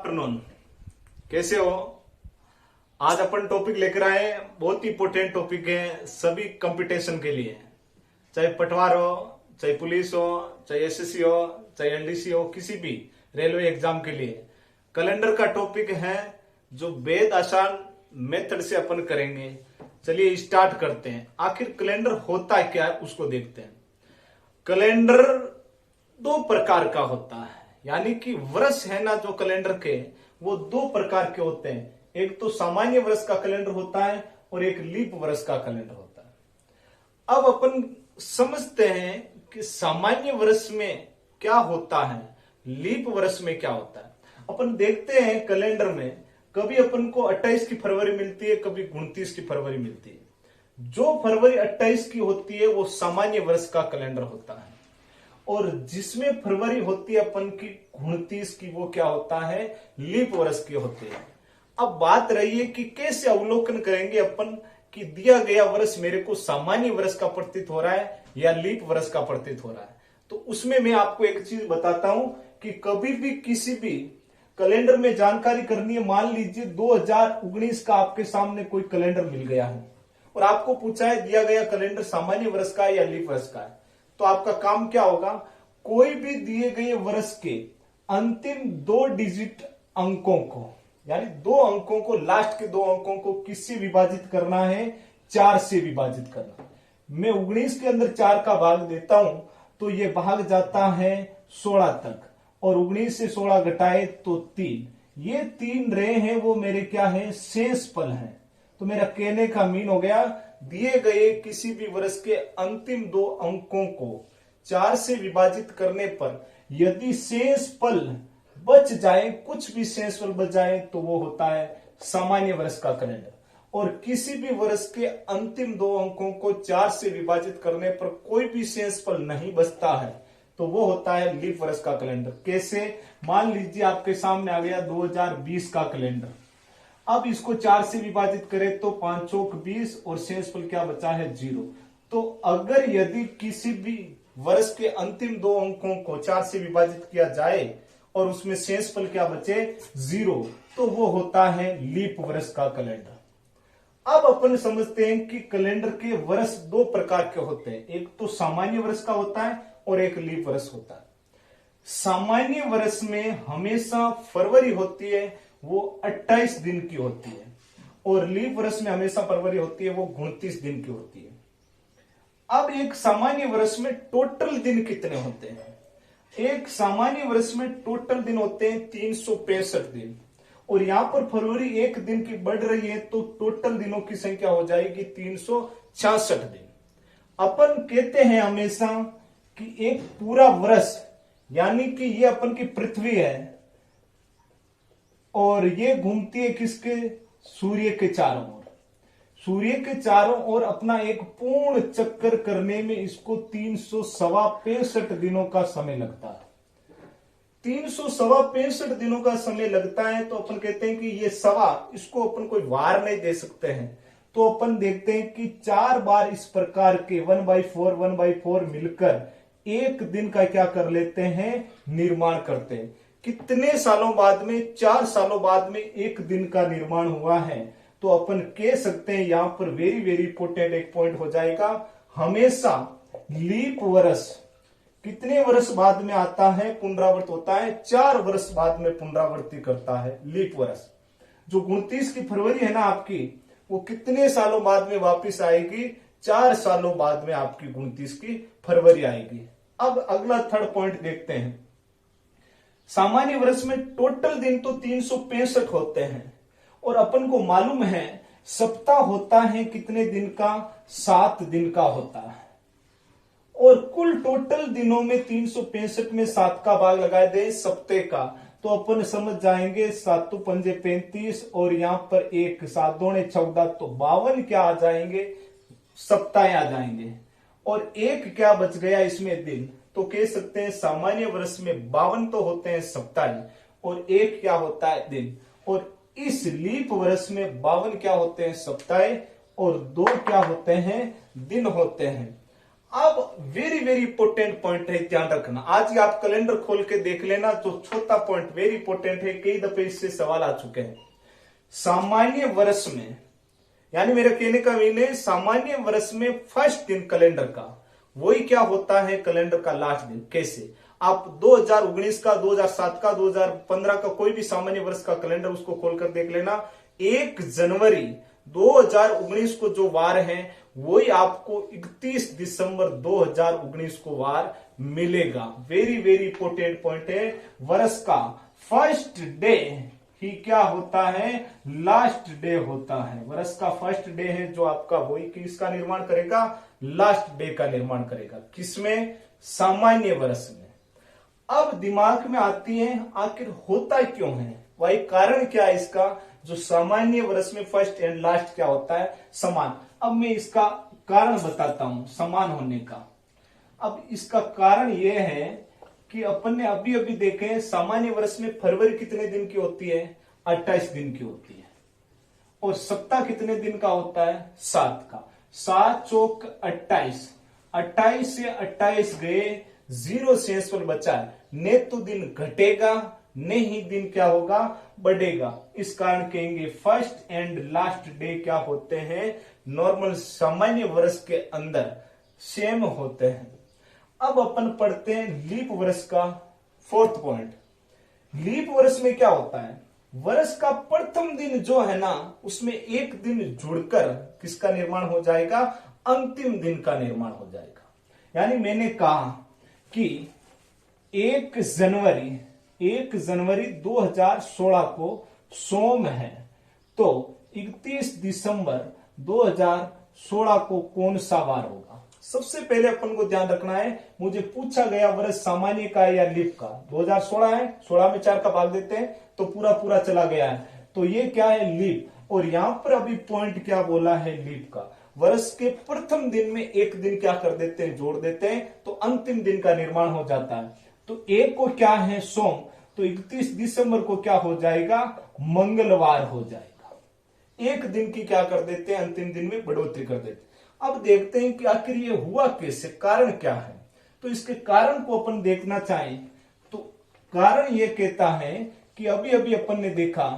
Afternoon. कैसे हो? आज अपन टॉपिक लेकर आए, बहुत ही इंपॉर्टेंट टॉपिक है सभी कंपटीशन के लिए, चाहे पटवार हो, चाहे पुलिस हो, चाहे एसएससी हो, चाहे एलडीसी हो, किसी भी रेलवे एग्जाम के लिए। कैलेंडर का टॉपिक है जो बेहद आसान मेथड से अपन करेंगे। चलिए स्टार्ट करते हैं। आखिर कैलेंडर होता है क्या है उसको देखते हैं। कैलेंडर दो प्रकार का होता है, यानी कि वर्ष है ना जो कैलेंडर के, वो दो प्रकार के होते हैं। एक तो सामान्य वर्ष का कैलेंडर होता है और एक लीप वर्ष का कैलेंडर होता है। अब अपन समझते हैं कि सामान्य वर्ष में क्या होता है, लीप वर्ष में क्या होता है। अपन देखते हैं कैलेंडर में कभी अपन को 28 की फरवरी मिलती है, कभी 29 की फरवरी मिलती है। जो फरवरी 28 की होती है वो सामान्य वर्ष का कैलेंडर होता है, और जिसमें फरवरी होती है अपन की 29 की, वो क्या होता है, लीप वर्ष की होती है। अब बात रही है कि कैसे अवलोकन करेंगे अपन कि दिया गया वर्ष मेरे को सामान्य वर्ष का प्रतीत हो रहा है या लीप वर्ष का प्रतीत हो रहा है। तो उसमें मैं आपको एक चीज बताता हूं कि कभी भी किसी भी कैलेंडर में जानकारी करनी है। मान लीजिए 2019 का आपके सामने कोई कैलेंडर मिल गया है और आपको पूछा है दिया गया कैलेंडर सामान्य वर्ष का है या लीप वर्ष का है, तो आपका काम क्या होगा, कोई भी दिए गए वर्ष के अंतिम 2 डिजिट अंकों को, यानी 2 अंकों को, लास्ट के 2 अंकों को किससे विभाजित करना है, 4 से विभाजित करना। मैं 19 के अंदर 4 का भाग देता हूं तो ये भाग जाता है 16 तक, और 19 से 16 घटाए तो 3। ये 3 रहे हैं वो मेरे क्या है, शेष पल हैं। तो मेरा कहने का मीन हो गया, दिए गए किसी भी वर्ष के अंतिम 2 अंकों को 4 से विभाजित करने पर यदि शेष पल बच जाए, कुछ भी शेष पल बच जाए, तो वो होता है सामान्य वर्ष का कैलेंडर। और किसी भी वर्ष के अंतिम 2 अंकों को 4 से विभाजित करने पर कोई भी शेष पल नहीं बचता है, तो वो होता है लीप वर्ष का कैलेंडर। कैसे? मान लीजिए आपके सामने आ गया 2020 का कैलेंडर। अब इसको 4 से विभाजित करें तो 5 चौक 20 और शेष पल क्या बचा है, 0। तो अगर यदि किसी भी वर्ष के अंतिम 2 अंकों को 4 से विभाजित किया जाए और उसमें शेष पल क्या बचे, 0, तो वो होता है लीप वर्ष का कैलेंडर। अब अपन समझते हैं कि कैलेंडर के वर्ष 2 प्रकार के होते हैं, एक तो सामान्य वर्ष का होता है और एक लीप वर्ष होता है। सामान्य वर्ष में हमेशा फरवरी होती है, वो 28 दिन की होती है, और लीप वर्ष में हमेशा फरवरी होती है, वो 29 दिन की होती है। अब एक सामान्य वर्ष में टोटल दिन कितने होते हैं? एक सामान्य वर्ष में टोटल दिन होते हैं 365 दिन, और यहां पर फरवरी 1 दिन की बढ़ रही है तो टोटल दिनों की संख्या हो जाएगी 366 दिन। अपन कहते हैं हमेशा कि एक पूरा वर्ष, यानी कि ये अपन की पृथ्वी है और ये घूमती है किसके, सूर्य के चारों ओर। सूर्य के चारों ओर अपना एक पूर्ण चक्कर करने में इसको 365 दिनों का समय लगता है। 365 दिनों का समय लगता है, तो अपन कहते हैं कि ये सवा, इसको अपन कोई वार नहीं दे सकते हैं। तो अपन देखते हैं कि 4 बार इस प्रकार के 1/4 मिलकर एक दिन का क्या कर लेते हैं, निर्माण करते हैं। कितने सालों बाद में, 4 सालों बाद में एक दिन का निर्माण हुआ है। तो अपन कह सकते हैं, यहां पर वेरी वेरी इंपोर्टेंट एक पॉइंट हो जाएगा, हमेशा लीप वर्ष कितने वर्ष बाद में आता है, पुनरावर्त होता है, 4 वर्ष बाद में पुनरावृत्ति करता है लीप वर्ष। जो 29 की फरवरी है ना आपकी, वो कितने सालों बाद में वापिस आएगी, 4 सालों बाद में आपकी 29 की फरवरी आएगी। अब अगला थर्ड पॉइंट देखते हैं। सामान्य वर्ष में टोटल दिन तो 365 होते हैं, और अपन को मालूम है सप्ताह होता है कितने दिन का, 7 दिन का होता है। और कुल टोटल दिनों में 365 में 7 का भाग लगा दे सप्ताह का, तो अपन समझ जाएंगे 7 पंजे 35, और यहां पर 1 7 दूने 14, तो 52 क्या आ जाएंगे, सप्ताह आ जाएंगे। और एक क्या बच गया इसमें दिन, तो कह सकते हैं सामान्य वर्ष में 52 तो होते हैं सप्ताह, और एक क्या होता है, दिन। और इस लीप वर्ष में 52 क्या होते हैं, सप्ताह, और 2 क्या होते हैं, दिन होते हैं। अब वेरी वेरी इंपोर्टेंट पॉइंट है, ध्यान रखना। आज ही आप कैलेंडर खोल के देख लेना, जो छोटा पॉइंट वेरी इंपोर्टेंट है, कई दफे इससे सवाल आ चुके हैं। सामान्य वर्ष में, यानी मेरे कहने का मीन है सामान्य वर्ष में फर्स्ट दिन कैलेंडर का वही क्या होता है कैलेंडर का लास्ट दिन। कैसे? आप 2019 का, 2007 का, 2015 का कोई भी सामान्य वर्ष का कैलेंडर उसको खोलकर देख लेना। 1 जनवरी 2019 को जो वार है वही आपको 31 दिसंबर 2019 को वार मिलेगा। वेरी वेरी इंपोर्टेंट पॉइंट है। वर्ष का फर्स्ट डे ही क्या होता है? लास्ट डे होता है। वर्ष का फर्स्ट डे है जो आपका, वही किसका निर्माण करेगा? लास्ट डे का निर्माण करेगा। किसमें? सामान्य वर्ष में। अब दिमाग में आती है आखिर होता क्यों है, वही कारण क्या है इसका, जो सामान्य वर्ष में फर्स्ट एंड लास्ट क्या होता है? समान। अब मैं इसका कारण बताता हूं समान होने का। अब इसका कारण यह है कि अपन ने अभी अभी देखे सामान्य वर्ष में फरवरी कितने दिन की होती है? 28 दिन की होती है। और सप्ताह कितने दिन का होता है? 7 का। 7 चौक 28, 28 से 28 गए, 0 शेष पर बचा। ने तो दिन घटेगा, ने ही दिन क्या होगा? बढ़ेगा। इस कारण कहेंगे फर्स्ट एंड लास्ट डे क्या होते हैं? नॉर्मल सामान्य वर्ष के अंदर सेम होते हैं। अब अपन पढ़ते हैं लीप वर्ष का 4th पॉइंट। लीप वर्ष में क्या होता है? वर्ष का प्रथम दिन जो है ना, उसमें एक दिन जुड़कर किसका निर्माण हो जाएगा? अंतिम दिन का निर्माण हो जाएगा। यानी मैंने कहा कि 1 जनवरी 2016 को सोम है, तो 31 दिसंबर 2016 को कौन सा वार होगा? सबसे पहले अपन को ध्यान रखना है, मुझे पूछा गया वर्ष सामान्य का है या लीप का। 2016 है, 16 में 4 का भाग देते हैं तो पूरा पूरा चला गया है, तो ये क्या है? लीप। और यहां पर अभी पॉइंट क्या बोला है? लीप का। वर्ष के प्रथम दिन में एक दिन क्या कर देते हैं? जोड़ देते हैं, तो अंतिम दिन का निर्माण हो जाता है। तो एक को क्या है? सोम, तो 31 दिसंबर को क्या हो जाएगा? मंगलवार हो जाएगा। एक दिन की क्या कर देते हैं? अंतिम दिन में बढ़ोतरी कर देते हैं। अब देखते हैं कि आखिर ये हुआ कैसे, कारण क्या है। तो इसके कारण को अपन देखना चाहें तो कारण ये कहता है कि अभी अभी अपन ने देखा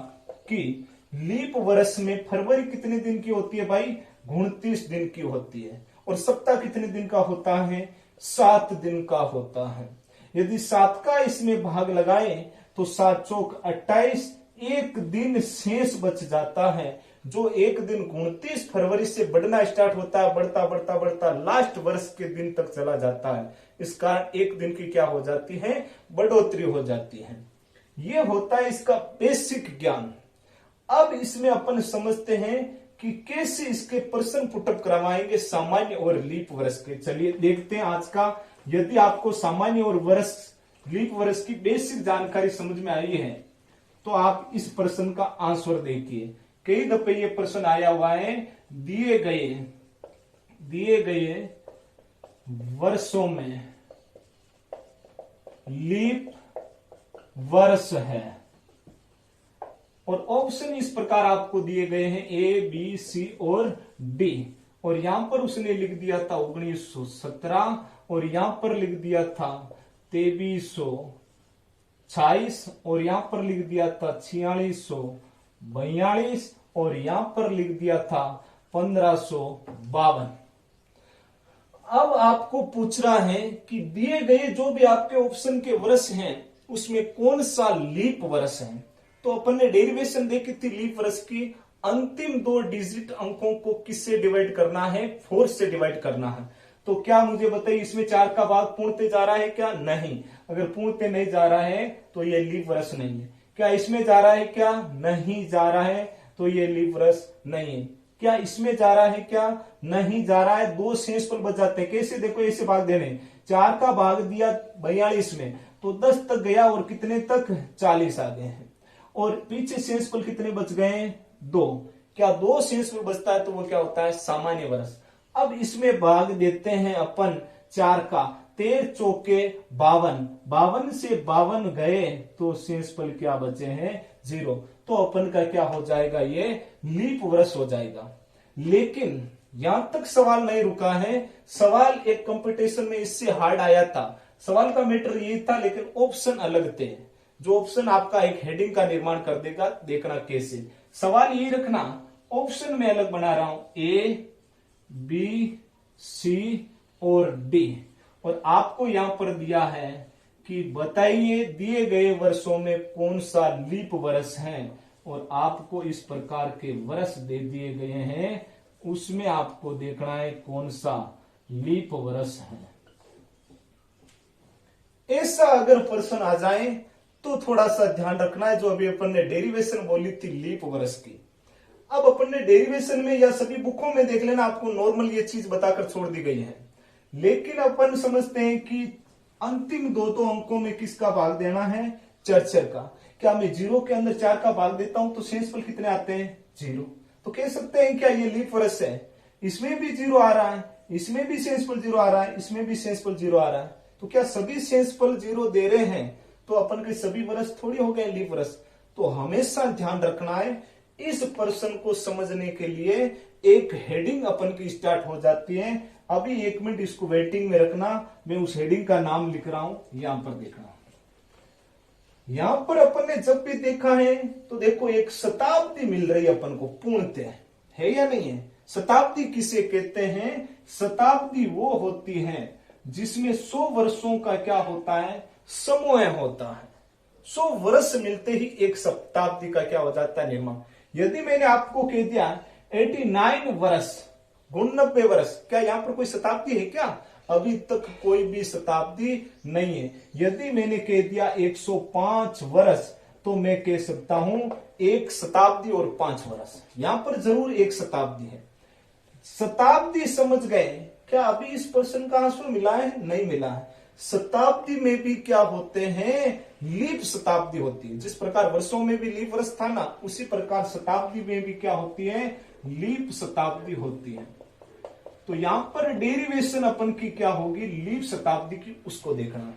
कि लीप वर्ष में फरवरी कितने दिन की होती है भाई? 29 दिन की होती है। और सप्ताह कितने दिन का होता है? 7 दिन का होता है। यदि 7 का इसमें भाग लगाएं तो 7 चौक 28, एक दिन शेष बच जाता है, जो एक दिन 29 फरवरी से बढ़ना स्टार्ट होता है, बढ़ता बढ़ता बढ़ता लास्ट वर्ष के दिन तक चला जाता है। इस कारण एक दिन की क्या हो जाती है? बढ़ोतरी हो जाती है। यह होता है इसका बेसिक ज्ञान। अब इसमें अपन समझते हैं कि कैसे इसके प्रश्न पुटअप करवाएंगे सामान्य और लीप वर्ष के। चलिए देखते हैं आज का। यदि आपको सामान्य और वर्ष, लीप वर्ष की बेसिक जानकारी समझ में आई है तो आप इस प्रश्न का आंसर देखिए। कई दफे ये प्रश्न आया हुआ है, दिए गए वर्षों में लीप वर्ष है, और ऑप्शन इस प्रकार आपको दिए गए हैं A, B, C और D। और यहां पर उसने लिख दिया था 1917, और यहां पर लिख दिया था 2326, और यहां पर लिख दिया था 4642, और यहां पर लिख दिया था 1552। अब आपको पूछ रहा है कि दिए गए जो भी आपके ऑप्शन के वर्ष हैं उसमें कौन सा लीप वर्ष है। तो अपन ने डेरिवेशन देखी थी लीप वर्ष की। अंतिम 2 डिजिट अंकों को किससे डिवाइड करना है? 4 से डिवाइड करना है। तो क्या मुझे बताइए, इसमें 4 का भाग पूर्णतः जा रहा है क्या? नहीं। अगर पूर्णतः नहीं जा रहा है तो ये लीप वर्ष नहीं है। क्या इसमें जा रहा है क्या? नहीं जा रहा है, तो ये लीप वर्ष नहीं है। क्या इसमें जा रहा है क्या? नहीं जा रहा है। 2 शेष पर बच जाते हैं। कैसे? देखो ऐसे भाग देने, 4 का भाग दिया 42 में तो 10 तक गया, और कितने तक? 40 आ गए हैं। और पीछे शेष पर कितने बच गए? 2। क्या 2 शेष पर बचता है तो वो क्या होता है? सामान्य वर्ष। अब इसमें भाग देते हैं अपन 4 का, 13 चौके 52, 52 से 52 गए तो शेष फल क्या बचे हैं? 0। तो अपन का क्या हो जाएगा? ये लीप वर्ष हो जाएगा। लेकिन यहां तक सवाल नहीं रुका है। सवाल एक कंपटीशन में इससे हार्ड आया था। सवाल का मैटर ये था, लेकिन ऑप्शन अलग थे। जो ऑप्शन आपका एक हेडिंग का निर्माण कर देगा, देखना कैसे। सवाल यही रखना, ऑप्शन में अलग बना रहा हूं, ए, बी, सी और डी। और आपको यहां पर दिया है कि बताइए दिए गए वर्षों में कौन सा लीप वर्ष है, और आपको इस प्रकार के वर्ष दे दिए गए हैं, उसमें आपको देखना है कौन सा लीप वर्ष है। ऐसा अगर प्रश्न आ जाए तो थोड़ा सा ध्यान रखना है। जो अभी अपन ने डेरिवेशन बोली थी लीप वर्ष की, अब अपन ने डेरिवेशन में या सभी बुकों में देख लेना, आपको नॉर्मल ये चीज बताकर छोड़ दी गई है। लेकिन अपन समझते हैं कि अंतिम दो अंकों में किसका भाग देना है, चर का। क्या मैं 0 के अंदर 4 का भाग देता हूं तो शेषफल कितने आते हैं, 0। तो कह सकते हैं क्या ये लीप वर्ष है। इसमें भी 0 आ रहा है, इसमें भी शेषफल 0 आ रहा है, इसमें भी शेषफल 0 आ रहा है। तो क्या सभी शेषफल 0 दे रहे हैं तो अपन के सभी वर्ष थोड़ी हो गए लीप वर्ष। तो हमेशा ध्यान रखना है, इस प्रश्न को समझने के लिए एक हेडिंग अपन की स्टार्ट हो जाती है। अभी 1 मिनट इसको वेटिंग में रखना, मैं उस हेडिंग का नाम लिख रहा हूं, यहां पर देखना। यहां पर अपन ने जब भी देखा है तो देखो एक शताब्दी मिल रही है अपन को, पूर्णतः है या नहीं है। शताब्दी किसे कहते हैं, शताब्दी वो होती है जिसमें 100 वर्षों का क्या होता है, समूह होता है। 100 वर्ष मिलते ही एक शताब्दी का क्या हो जाता है, निर्माण। यदि मैंने आपको कह दिया 89 वर्ष, 89 वर्ष, क्या यहां पर कोई शताब्दी है क्या, अभी तक कोई भी शताब्दी नहीं है। यदि मैंने कह दिया 105 वर्ष, तो मैं कह सकता हूं 1 शताब्दी और 5 वर्ष, यहां पर जरूर 1 शताब्दी है। शताब्दी समझ गए क्या, अभी इस प्रश्न का आंसर मिला है, नहीं मिला है। शताब्दी में भी क्या होते हैं, लीप शताब्दी होती है। जिस प्रकार वर्षों में भी लीप वर्ष था ना, उसी प्रकार शताब्दी में भी क्या होती है, लीप शताब्दी होती है। तो यहां पर डेरिवेशन अपन की क्या होगी, लीप शताब्दी की, उसको देखना।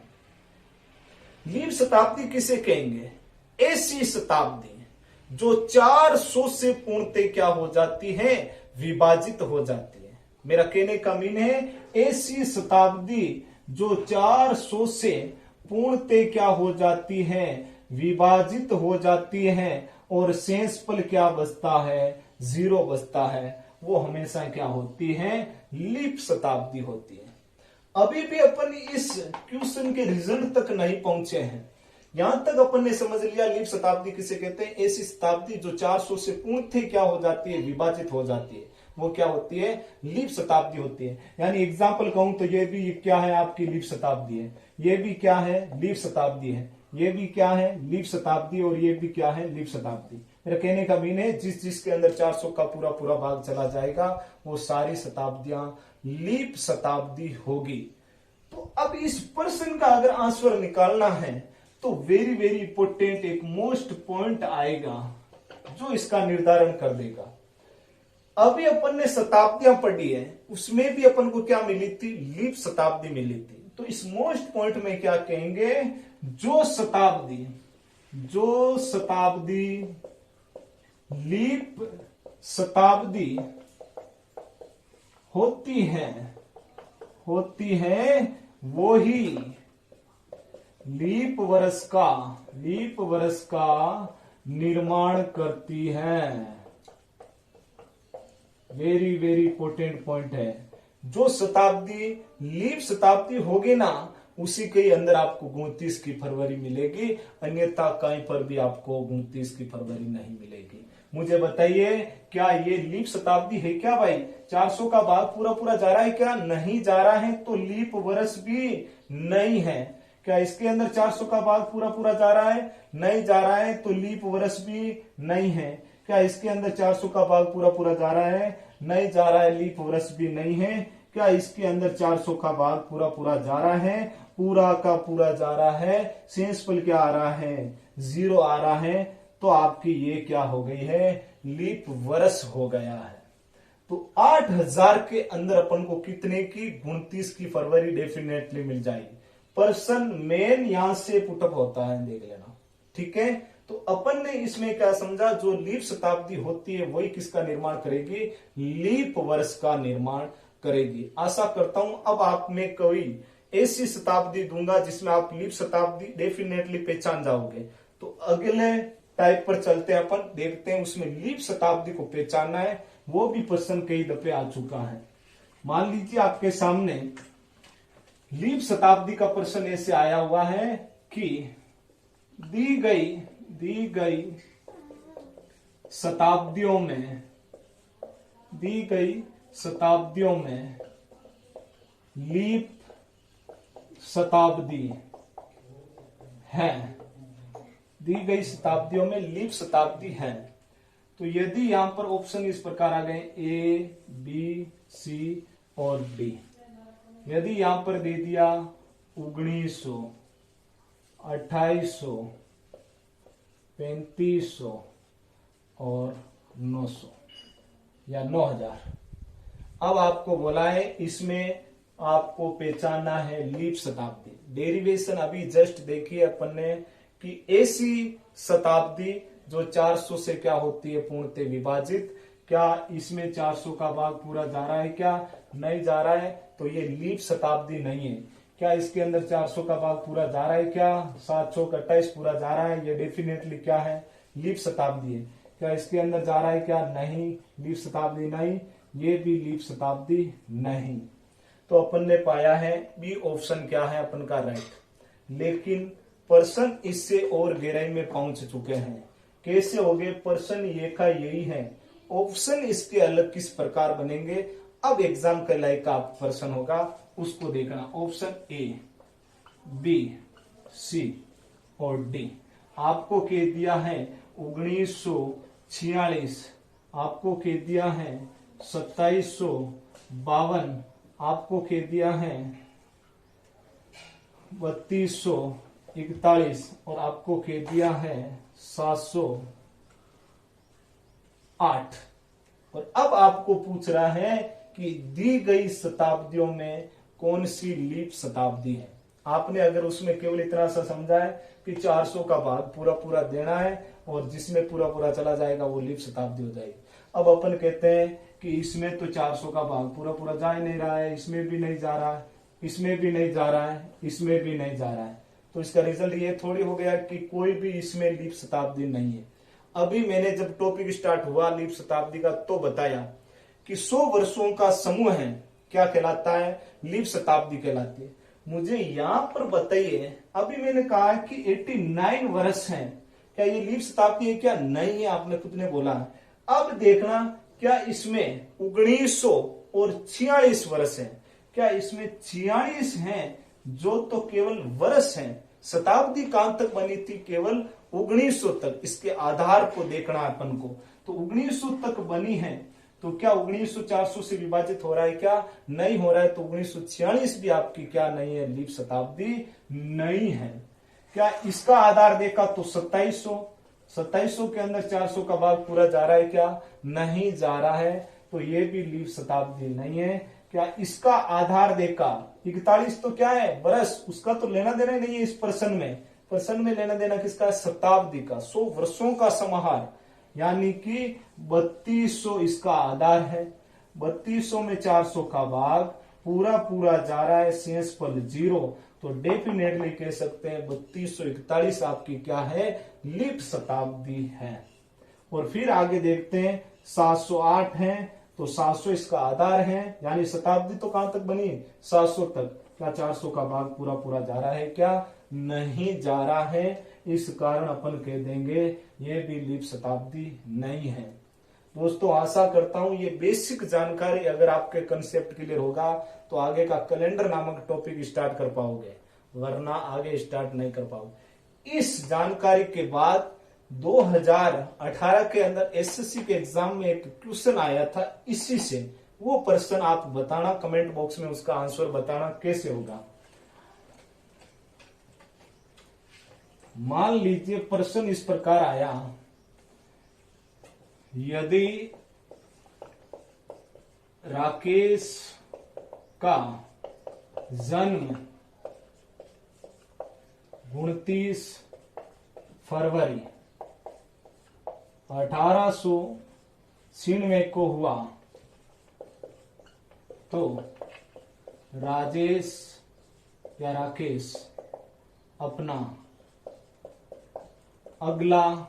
लीप शताब्दी किसे कहेंगे, ऐसी शताब्दी जो 400 से पूर्णतः क्या हो जाती है, विभाजित हो जाती है। मेरा कहने का मीन है ऐसी शताब्दी जो 400 से पूर्णतः क्या हो जाती है, विभाजित हो जाती है, और शेषफल क्या बचता है, 0 बचता है, वो हमेशा क्या होती है, लीप शताब्दी होती है। अभी भी अपन इस क्वेश्चन के रिजल्ट तक नहीं पहुंचे हैं। यहां तक अपन ने समझ लिया लीप शताब्दी किसे कहते हैं, ऐसी शताब्दी जो 400 से पूर्णतः क्या हो जाती है, विभाजित हो जाती है, वो क्या होती है, लीप शताब्दी होती है। यानी एग्जाम्पल कहूं तो ये भी क्या है, आपकी लीप शताब्दी है, ये भी क्या है, लीप शताब्दी है, ये भी क्या है, लीप शताब्दी, और ये भी क्या है, लीप शताब्दी। मेरा कहने का मीन है जिस जिसके अंदर 400 का पूरा पूरा भाग चला जाएगा, वो सारी शताब्दियां लीप शताब्दी होगी। तो अब इस प्रश्न का अगर आंसर निकालना है तो वेरी वेरी इंपोर्टेंट एक मोस्ट पॉइंट आएगा जो इसका निर्धारण कर देगा। अभी अपन ने शताब्दियां पढ़ी है, उसमें भी अपन को क्या मिली थी, लीप शताब्दी मिली थी। तो इस मोस्ट पॉइंट में क्या कहेंगे, जो शताब्दी लीप शताब्दी होती है वो ही लीप वर्ष का निर्माण करती है। वेरी वेरी इंपोर्टेंट पॉइंट है। जो शताब्दी लीप शताब्दी होगी ना, उसी के अंदर आपको 29 की फरवरी मिलेगी, अन्यथा कहीं पर भी आपको 29 की फरवरी नहीं मिलेगी। मुझे बताइए क्या ये लीप शताब्दी है क्या भाई, 400 का भाग पूरा पूरा जा रहा है क्या, नहीं जा रहा है, तो लीप वर्ष भी नहीं है। क्या इसके अंदर 400 का भाग पूरा पूरा जा रहा है, नहीं जा रहा है, तो लीप वर्ष भी नहीं है। क्या इसके अंदर 400 का भाग पूरा पूरा जा रहा है, नहीं जा रहा है, लीप वर्ष भी नहीं है। क्या इसके अंदर 400 का भाग पूरा पूरा जा रहा है, पूरा का पूरा जा रहा है, शेषफल क्या आ रहा है, 0 आ रहा है, तो आपकी ये क्या हो गई है, लीप वर्ष हो गया है। तो 8000 के अंदर अपन को कितने की, 29 की फरवरी डेफिनेटली मिल जाएगी। पर्सन मेन यहां से पुटअप होता है, देख लेना, ठीक है। तो अपन ने इसमें क्या समझा, जो लीप शताब्दी होती है वही किसका निर्माण करेगी, लीप वर्ष का निर्माण करेगी। आशा करता हूं अब आप में कोई ऐसी शताब्दी दूंगा जिसमें आप लीप शताब्दी डेफिनेटली पहचान जाओगे। तो अगले टाइप पर चलते हैं, अपन देखते हैं उसमें लीप शताब्दी को पहचानना है, वो भी प्रश्न कई दफे आ चुका है। मान लीजिए आपके सामने लीप शताब्दी का प्रश्न ऐसे आया हुआ है कि दी गई शताब्दियों में लीप शताब्दी है, दी गई शताब्दियों में लीप शताब्दी है। तो यदि यहां पर ऑप्शन इस प्रकार आ गए ए, बी, सी और डी, यदि यहां पर दे दिया 1900, 2800, 3500 और 900 या 9000, अब आपको बोला है इसमें आपको पहचानना है लीप शताब्दी। डेरिवेशन अभी जस्ट देखिए अपन ने कि ऐसी शताब्दी जो 400 से क्या होती है, पूर्णतः विभाजित। क्या इसमें 400 का भाग पूरा जा रहा है, क्या नहीं जा रहा है, तो ये लीप शताब्दी नहीं है। क्या इसके अंदर 400 का भाग पूरा जा रहा है, क्या 7 चौक 28 पूरा जा रहा है, ये डेफिनेटली क्या है, लीप शताब्दी है। क्या इसके अंदर जा रहा है, क्या नहीं, लीप शताब्दी नहीं, ये भी लीप शताब्दी नहीं। तो अपन ने पाया है बी ऑप्शन क्या है अपन का राइट। लेकिन प्रश्न इससे और गहराई में पहुंच चुके हैं। कैसे हो गए प्रश्न, ये का यही है, ऑप्शन इसके अलग किस प्रकार बनेंगे। अब एग्जाम के लायक का प्रश्न होगा उसको देखना। ऑप्शन ए, बी, सी और डी आपको कह दिया है 1946, आपको कह दिया है 2752, आपको कह दिया है 3241 और आपको कह दिया है 708। और अब आपको पूछ रहा है कि दी गई शताब्दियों में कौन सी लीप शताब्दी है। आपने अगर उसमें केवल इतना सा समझा है कि 400 का भाग पूरा पूरा देना है और जिसमें पूरा पूरा चला जाएगा वो लीप शताब्दी हो जाएगी। अब अपन कहते हैं कि इसमें तो 400 का भाग पूरा पूरा जा ही नहीं रहा है, इसमें भी नहीं जा रहा है, इसमें भी नहीं जा रहा है, इसमें भी नहीं जा रहा है, तो इसका रिजल्ट ये थोड़ी हो गया कि कोई भी इसमें लीप शताब्दी नहीं है। अभी मैंने जब टॉपिक स्टार्ट हुआ लीप शताब्दी का तो बताया कि 100 वर्षों का समूह है, क्या कहलाता है, लीप शताब्दी कहलाती है। मुझे यहां पर बताइए, अभी मैंने कहा कि 89 वर्ष हैं, क्या ये लीप शताब्दी है, क्या नहीं है, आपने खुद ने बोला। अब देखना क्या इसमें 1900 और 46 वर्ष है, क्या इसमें 46 हैं जो तो केवल वर्ष हैं। शताब्दी कहां तक बनी थी, केवल 1900 तक। इसके आधार को देखना अपन को, तो 1900 तक बनी है, तो क्या 1900 400 से विभाजित हो रहा है, क्या नहीं हो रहा है, तो 1946 भी आपकी क्या नहीं है, लीप शताब्दी नहीं है। क्या इसका आधार देखा तो 2700 के अंदर 400 का भाग पूरा जा रहा है, क्या नहीं जा रहा है, तो ये भी लीप शताब्दी नहीं है। क्या इसका आधार देखा 41 तो क्या है, वर्ष, उसका तो लेना देना नहीं है इस प्रश्न में। प्रश्न में लेना देना किसका है, शताब्दी का, 100 वर्षों का समाहार, यानी कि 3200 इसका आधार है। 3200 में 400 का भाग पूरा पूरा जा रहा है, शेष पल 0, तो डेफिनेटली कह सकते हैं 3241 आपकी क्या है, लीप शताब्दी है। और फिर आगे देखते हैं 708 है, तो 700 इसका आधार है, यानी शताब्दी तो कहां तक बनी, 700 तक। क्या 400 का भाग पूरा पूरा जा रहा है, क्या नहीं जा रहा है, इस कारण अपन कह देंगे ये भी लीप शताब्दी नहीं है। दोस्तों आशा करता हूं ये बेसिक जानकारी अगर आपके कंसेप्ट क्लियर होगा तो आगे का कैलेंडर नामक टॉपिक स्टार्ट कर पाओगे, वरना आगे स्टार्ट नहीं कर पाओगे। इस जानकारी के बाद 2018 के अंदर एसएससी के एग्जाम में एक क्वेश्चन आया था इसी से, वो प्रश्न आप बताना कमेंट बॉक्स में, उसका आंसर बताना कैसे होगा। मान लीजिए प्रश्न इस प्रकार आया, यदि राकेश का जन्म 29 फरवरी 1896 को हुआ तो राजेश या राकेश अपना अगला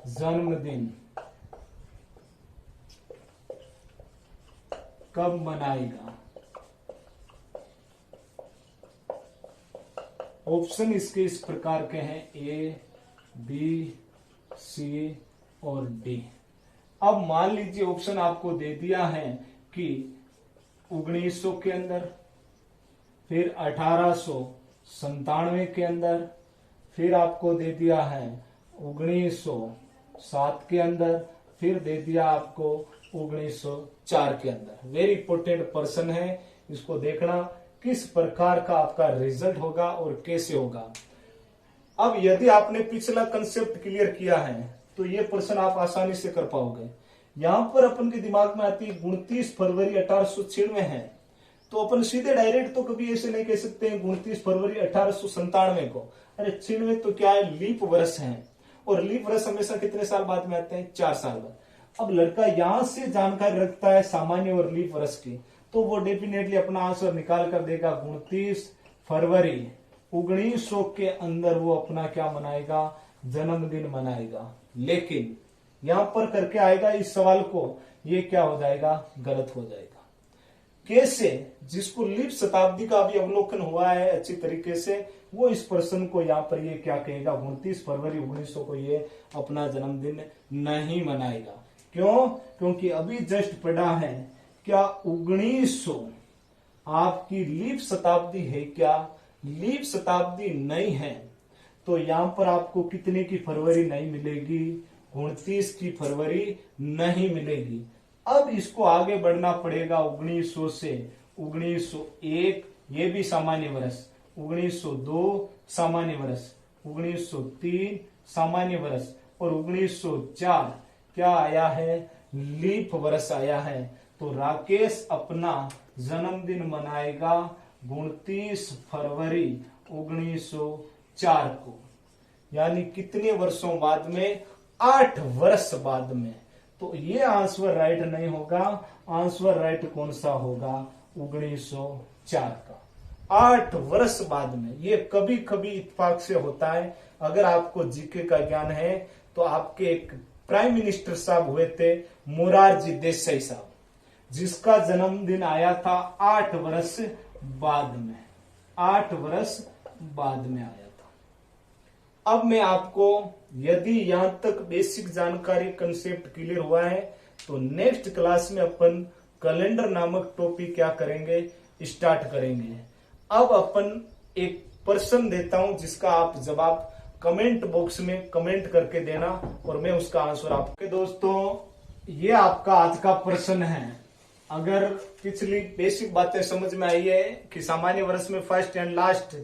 जन्मदिन कब मनाएगा? ऑप्शन इसके इस प्रकार के हैं, ए, बी, सी और डी। अब मान लीजिए ऑप्शन आपको दे दिया है कि 1900 के अंदर, फिर 1897 के अंदर, फिर आपको दे दिया है 1907 के अंदर, फिर दे दिया आपको 1904 के अंदर। वेरी इंपॉर्टेंट पर्सन है, इसको देखना किस प्रकार का आपका रिजल्ट होगा और कैसे होगा। अब यदि आपने पिछला कंसेप्ट क्लियर किया है तो ये प्रश्न आप आसानी से कर पाओगे। यहां पर अपन के दिमाग में आती है 29 फरवरी 1896 है, तो अपन सीधे डायरेक्ट तो कभी ऐसे नहीं कह सकते हैं 29 फरवरी 1897 को। अरे 96 तो क्या है, लीप वर्ष है, और लीप वर्ष हमेशा कितने साल बाद में आते हैं, 4 साल बाद। अब लड़का यहां से जानकारी रखता है सामान्य और लीप वर्ष की, तो वो डेफिनेटली अपना आंसर निकाल कर देगा 29 फरवरी 1900 के अंदर वो अपना क्या मनाएगा, जन्मदिन मनाएगा। लेकिन यहां पर करके आएगा इस सवाल को, ये क्या हो जाएगा, गलत हो जाएगा। कैसे? जिसको लीप शताब्दी का भी अवलोकन हुआ है अच्छी तरीके से, वो इस प्रश्न को यहाँ पर ये क्या कहेगा, 29 फरवरी 1900 को ये अपना जन्मदिन नहीं मनाएगा। क्यों? क्योंकि अभी जस्ट पढ़ा है क्या 1900 आपकी लीप शताब्दी है क्या? लीप शताब्दी नहीं है, तो यहां पर आपको कितने की फरवरी नहीं मिलेगी, 29 की फरवरी नहीं मिलेगी। अब इसको आगे बढ़ना पड़ेगा 1900 से 1901, ये भी सामान्य वर्ष, 1902 सामान्य वर्ष, 1903 सामान्य वर्ष, और 1904 क्या आया है, लीप वर्ष आया है। तो राकेश अपना जन्मदिन मनाएगा 29 फरवरी 1904 को, यानी कितने वर्षों बाद में, 8 वर्ष बाद में। तो ये आंसर राइट नहीं होगा, आंसर राइट कौन सा होगा, 1904 का, 8 वर्ष बाद में। ये कभी कभी इत्तेफाक से होता है। अगर आपको जीके का ज्ञान है तो आपके एक प्राइम मिनिस्टर साहब हुए थे मोरारजी देसाई साहब, जिसका जन्मदिन आया था 8 वर्ष बाद में, 8 वर्ष बाद में आया था। अब मैं आपको, यदि यहां तक बेसिक जानकारी कंसेप्ट क्लियर हुआ है, तो नेक्स्ट क्लास में अपन कैलेंडर नामक टॉपिक क्या करेंगे, स्टार्ट करेंगे। अब अपन एक प्रश्न देता हूं जिसका आप जवाब कमेंट बॉक्स में कमेंट करके देना, और मैं उसका आंसर आपके दोस्तों, ये आपका आज का प्रश्न है। अगर पिछली बेसिक बातें समझ में आई है कि सामान्य वर्ष में फर्स्ट एंड लास्ट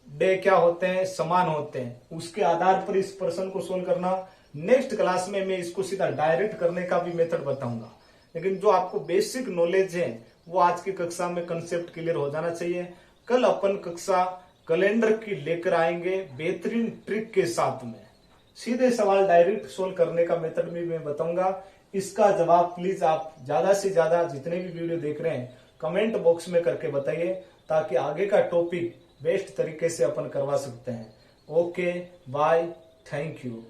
डे क्या होते हैं, समान होते हैं, उसके आधार पर इस प्रश्न को सोल्व करना। नेक्स्ट क्लास में मैं इसको सीधा डायरेक्ट करने का भी मेथड बताऊंगा, लेकिन जो आपको बेसिक नॉलेज है वो आज की कक्षा में कंसेप्ट क्लियर हो जाना चाहिए। कल अपन कक्षा कैलेंडर की लेकर आएंगे बेहतरीन ट्रिक के साथ में, सीधे सवाल डायरेक्ट सोल्व करने का मेथड भी मैं बताऊंगा। इसका जवाब प्लीज आप ज्यादा से ज्यादा जितने भी वीडियो देख रहे हैं कमेंट बॉक्स में करके बताइए, ताकि आगे का टॉपिक बेस्ट तरीके से अपन करवा सकते हैं। Okay, bye, thank you.